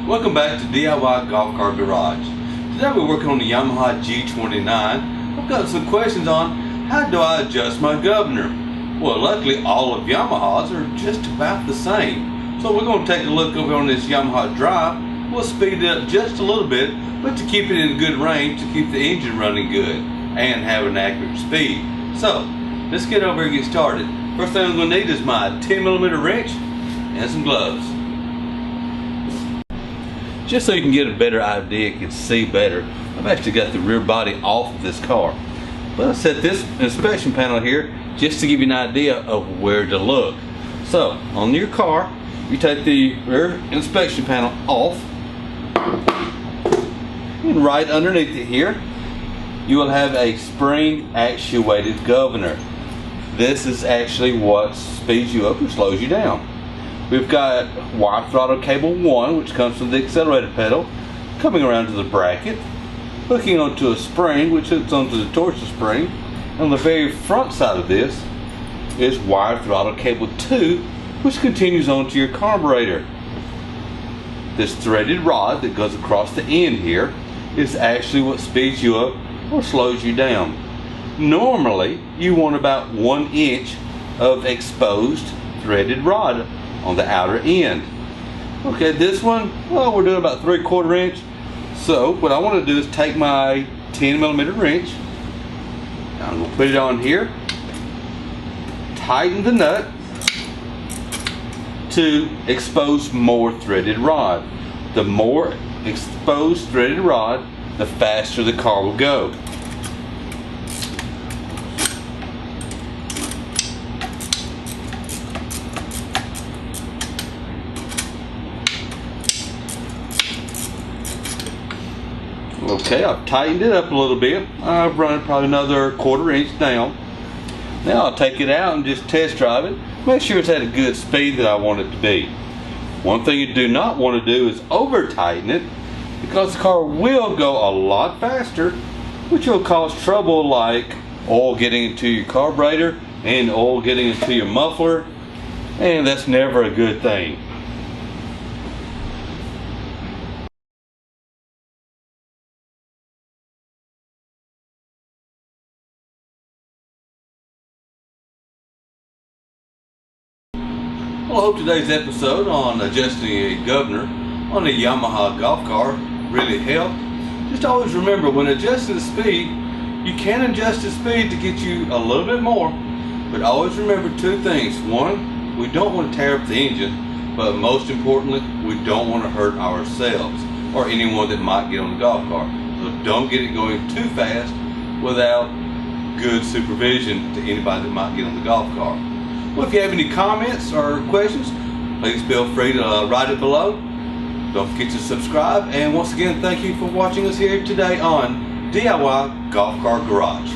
Welcome back to DIY Golf Car Garage. Today we're working on the Yamaha G29. I've got some questions on how do I adjust my governor. Well, luckily all of Yamahas are just about the same. So we're going to take a look over on this Yamaha Drive. We'll speed it up just a little bit, but to keep it in good range, to keep the engine running good and have an accurate speed. So let's get over and get started. First thing I'm going to need is my 10mm wrench and some gloves. Just so you can get a better idea, you can see better, I've actually got the rear body off of this car. But I set this inspection panel here just to give you an idea of where to look. So on your car, you take the rear inspection panel off, and right underneath it here you will have a spring actuated governor. This is actually what speeds you up and slows you down. We've got wire throttle cable 1, which comes from the accelerator pedal, coming around to the bracket, hooking onto a spring, which hooks onto the torsion spring. On the very front side of this is wire throttle cable 2, which continues onto your carburetor. This threaded rod that goes across the end here is actually what speeds you up or slows you down. Normally, you want about 1 inch of exposed threaded rod on the outer end. Okay, this one, well, we're doing about 3/4 inch. So what I want to do is take my 10mm wrench, I'm going to put it on here, tighten the nut to expose more threaded rod. The more exposed threaded rod, the faster the car will go. Okay, I've tightened it up a little bit. I've run it probably another 1/4 inch down. Now I'll take it out and just test drive it. Make sure it's at a good speed that I want it to be. One thing you do not want to do is over tighten it, because the car will go a lot faster, which will cause trouble like oil getting into your carburetor and oil getting into your muffler, and that's never a good thing. Well, I hope today's episode on adjusting a governor on a Yamaha golf car really helped. Just always remember, when adjusting the speed, you can adjust the speed to get you a little bit more, but always remember 2 things. 1, we don't want to tear up the engine, but most importantly, we don't want to hurt ourselves or anyone that might get on the golf car. So don't get it going too fast without good supervision to anybody that might get on the golf car. Well, if you have any comments or questions, please feel free to write it below. Don't forget to subscribe. And once again, thank you for watching us here today on DIY Golf Car Garage.